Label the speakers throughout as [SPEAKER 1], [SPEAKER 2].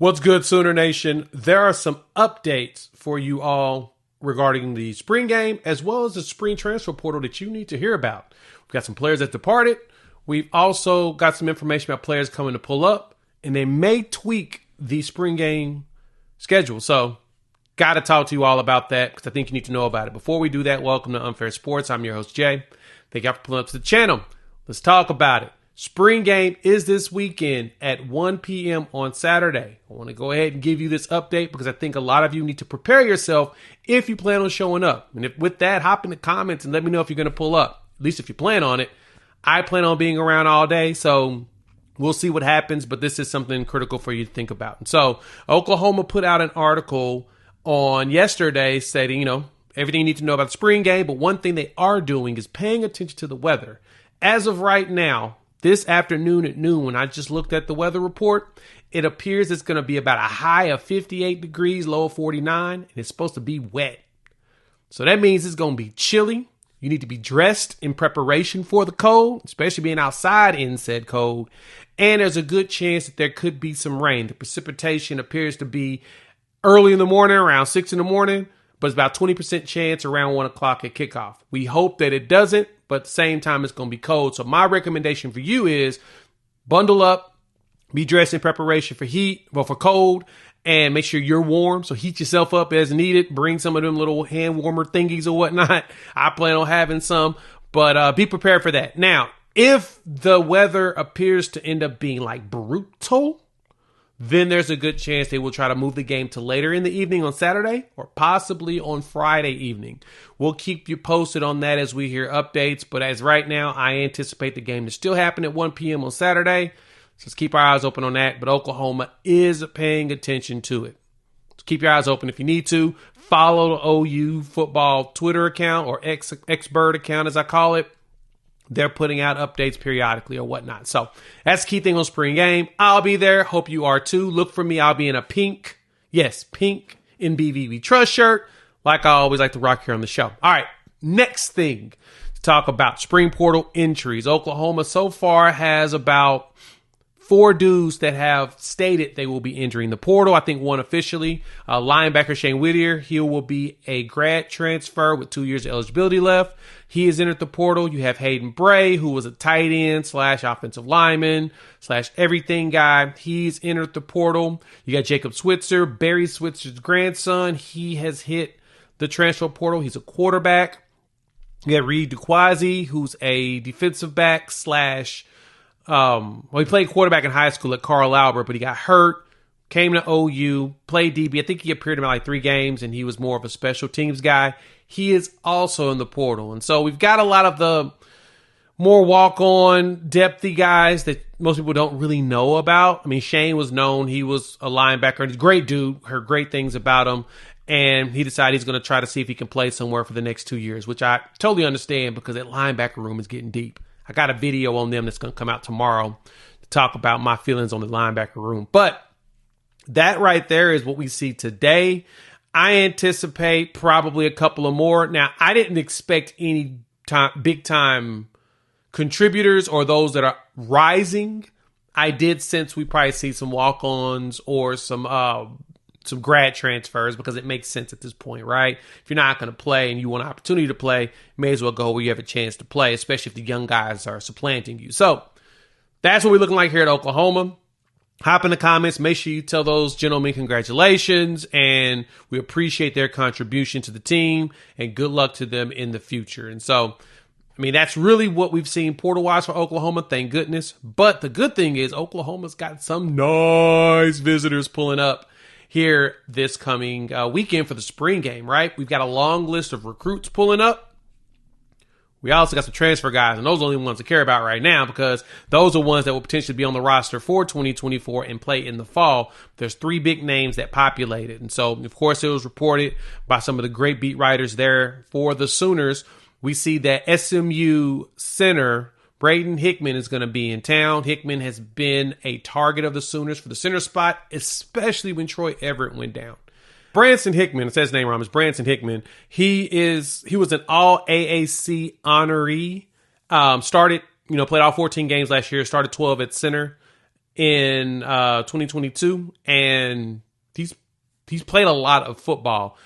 [SPEAKER 1] What's good, Sooner Nation? There are some updates for you all regarding the spring game as well as the spring transfer portal that you need to hear about. We've got some players that departed. We've also got some information about players coming to pull up, and they may tweak the spring game schedule. So, got to talk to you all about that because I think you need to know about it. Before we do that, welcome to Unfair Sports. I'm your host, Jay. Thank you for pulling up to the channel. Let's talk about it. Spring game is this weekend at 1 p.m. on Saturday. I want to go ahead and give you this update because I think a lot of you need to prepare yourself if you plan on showing up. And with that, hop in the comments and let me know if you're going to pull up, at least if you plan on it. I plan on being around all day, so we'll see what happens, but this is something critical for you to think about. And so Oklahoma put out an article on yesterday stating, everything you need to know about the spring game, but one thing they are doing is paying attention to the weather. As of right now, this afternoon at noon, when I just looked at the weather report, it appears it's going to be about a high of 58 degrees, low of 49, and it's supposed to be wet. So that means it's going to be chilly. You need to be dressed in preparation for the cold, especially being outside in said cold. And there's a good chance that there could be some rain. The precipitation appears to be early in the morning, around 6 in the morning, but it's about 20% chance around 1 o'clock at kickoff. We hope that it doesn't, but at the same time, it's going to be cold. So my recommendation for you is bundle up, be dressed in preparation for cold, and make sure you're warm. So heat yourself up as needed. Bring some of them little hand warmer thingies or whatnot. I plan on having some, but be prepared for that. Now, if the weather appears to end up being like brutal, then there's a good chance they will try to move the game to later in the evening on Saturday or possibly on Friday evening. We'll keep you posted on that as we hear updates. But as right now, I anticipate the game to still happen at 1 p.m. on Saturday. So let's keep our eyes open on that. But Oklahoma is paying attention to it. So keep your eyes open if you need to. Follow the OU football Twitter account or Xbird account as I call it. They're putting out updates periodically or whatnot. So that's the key thing on spring game. I'll be there. Hope you are too. Look for me. I'll be in a pink NBVB Trust shirt, like I always like to rock here on the show. All right, next thing to talk about, spring portal entries. Oklahoma so far has about 4 dudes that have stated they will be entering the portal. I think one officially, linebacker Shane Whittier. He will be a grad transfer with 2 years of eligibility left. He has entered the portal. You have Hayden Bray, who was a tight end / offensive lineman / everything guy. He's entered the portal. You got Jacob Switzer, Barry Switzer's grandson. He has hit the transfer portal. He's a quarterback. You got Reed DeQuazi, who's a defensive back / he played quarterback in high school at Carl Albert, but he got hurt, came to OU, played DB. I think he appeared in like 3 games, and he was more of a special teams guy. He is also in the portal. And so we've got a lot of the more walk-on, depthy guys that most people don't really know about. I mean, Shane was known. He was a linebacker. He's a great dude. Heard great things about him. And he decided he's going to try to see if he can play somewhere for the next 2 years, which I totally understand because that linebacker room is getting deep. I got a video on them that's going to come out tomorrow to talk about my feelings on the linebacker room. But that right there is what we see today. I anticipate probably a couple of more. Now, I didn't expect any big-time contributors or those that are rising. I did sense we probably see some walk-ons or some grad transfers because it makes sense at this point, right? If you're not going to play and you want an opportunity to play, you may as well go where you have a chance to play, especially if the young guys are supplanting you. So that's what we're looking like here at Oklahoma. Hop in the comments. Make sure you tell those gentlemen congratulations, and we appreciate their contribution to the team, and good luck to them in the future. And so, I mean, that's really what we've seen portal-wise for Oklahoma, thank goodness. But the good thing is Oklahoma's got some nice visitors pulling up here this coming weekend for the spring game, right? We've got a long list of recruits pulling up. We also got some transfer guys, and those are the only ones to care about right now because those are ones that will potentially be on the roster for 2024 and play in the fall. There's 3 big names that populated. And so, of course, it was reported by some of the great beat writers there for the Sooners. We see that SMU center Braden Hickman is going to be in town. Hickman has been a target of the Sooners for the center spot, especially when Troy Everett went down. Branson Hickman, it says his name wrong, it's Branson Hickman. He was an all AAC honoree. Played all 14 games last year, started 12 at center. in 2022, and he's played a lot of football.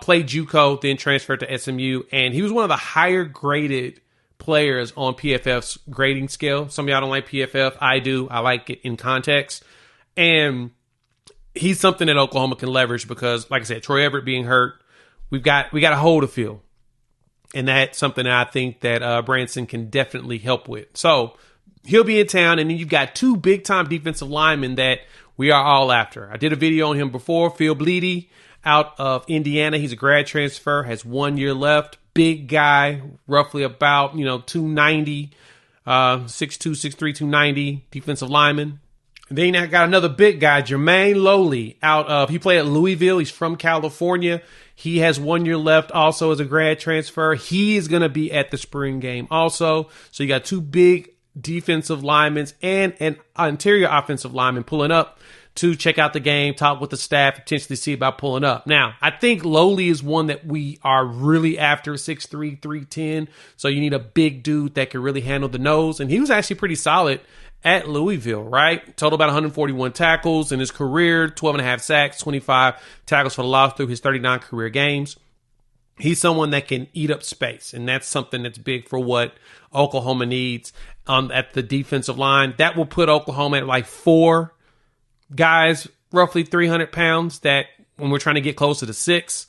[SPEAKER 1] Played JUCO, then transferred to SMU, and he was one of the higher graded players on PFF's grading scale. Some of y'all don't like PFF. I do. I like it in context. And he's something that Oklahoma can leverage because, like I said, Troy Everett being hurt, we got a hole to fill. And that's something that I think that Branson can definitely help with. So he'll be in town, and then you've got two big-time defensive linemen that we are all after. I did a video on him before, Phil Bleedy out of Indiana. He's a grad transfer, has 1 year left. Big guy, roughly about, 290, 6'2", 6'3", 290 defensive lineman. And then I got another big guy, Jermaine Lowley, he played at Louisville. He's from California. He has 1 year left also as a grad transfer. He is going to be at the spring game also. So you got two big defensive linemen and an interior offensive lineman pulling up to check out the game, talk with the staff, potentially see about pulling up. Now, I think Lowley is one that we are really after, 6'3", 310. So you need a big dude that can really handle the nose. And he was actually pretty solid at Louisville, right? Total about 141 tackles in his career, 12.5 sacks, 25 tackles for the loss through his 39 career games. He's someone that can eat up space, and that's something that's big for what Oklahoma needs at the defensive line. That will put Oklahoma at like 4 guys, roughly 300 pounds, that when we're trying to get closer to 6,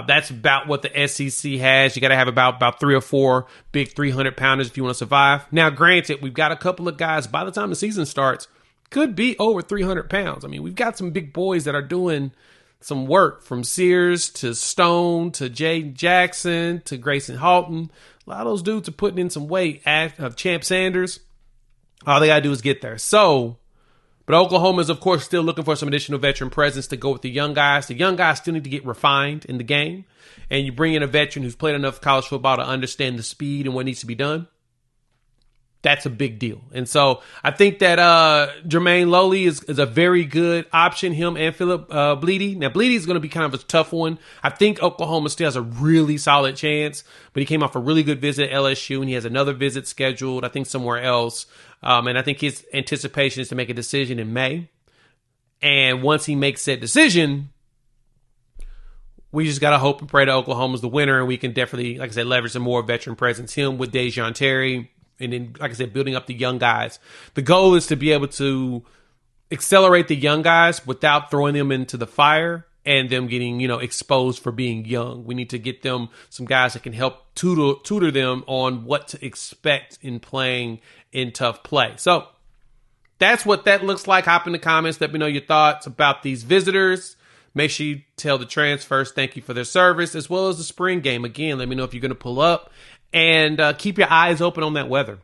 [SPEAKER 1] that's about what the SEC has. You got to have about 3 or 4 big 300-pounders if you want to survive. Now, granted, we've got a couple of guys by the time the season starts could be over 300 pounds. I mean, we've got some big boys that are doing some work, from Sears to Stone to Jay Jackson to Grayson Halton. A lot of those dudes are putting in some weight. Champ Sanders, all they got to do is get there. But Oklahoma is, of course, still looking for some additional veteran presence to go with the young guys. The young guys still need to get refined in the game. And you bring in a veteran who's played enough college football to understand the speed and what needs to be done. That's a big deal. And so I think that Jermaine Lowley is a very good option, him and Philip Bleedy. Now, Bleedy is going to be kind of a tough one. I think Oklahoma still has a really solid chance, but he came off a really good visit at LSU, and he has another visit scheduled, I think, somewhere else. And I think his anticipation is to make a decision in May. And once he makes that decision, we just got to hope and pray that Oklahoma's the winner, and we can definitely, like I said, leverage some more veteran presence. Him with Dejon Terry, and then, like I said, building up the young guys. The goal is to be able to accelerate the young guys without throwing them into the fire and them getting, exposed for being young. We need to get them some guys that can help tutor them on what to expect in playing in tough play. So that's what that looks like. Hop in the comments. Let me know your thoughts about these visitors. Make sure you tell the transfers thank you for their service, as well as the spring game. Again, let me know if you're going to pull up. And keep your eyes open on that weather.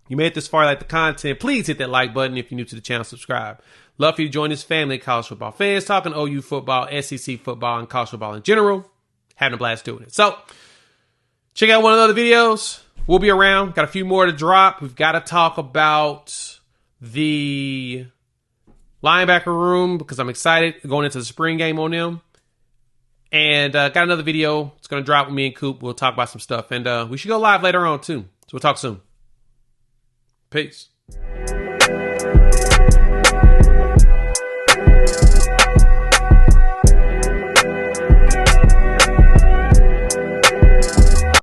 [SPEAKER 1] You made it this far, like the content, please hit that like button. If you're new to the channel, subscribe. Love for you to join this family of college football fans, talking OU football, SEC football, and college football in general. Having a blast doing it. So, check out one of the other videos. We'll be around. Got a few more to drop. We've got to talk about the linebacker room because I'm excited going into the spring game on them. And got another video. It's going to drop with me and Coop. We'll talk about some stuff. And we should go live later on, too. So we'll talk soon. Peace.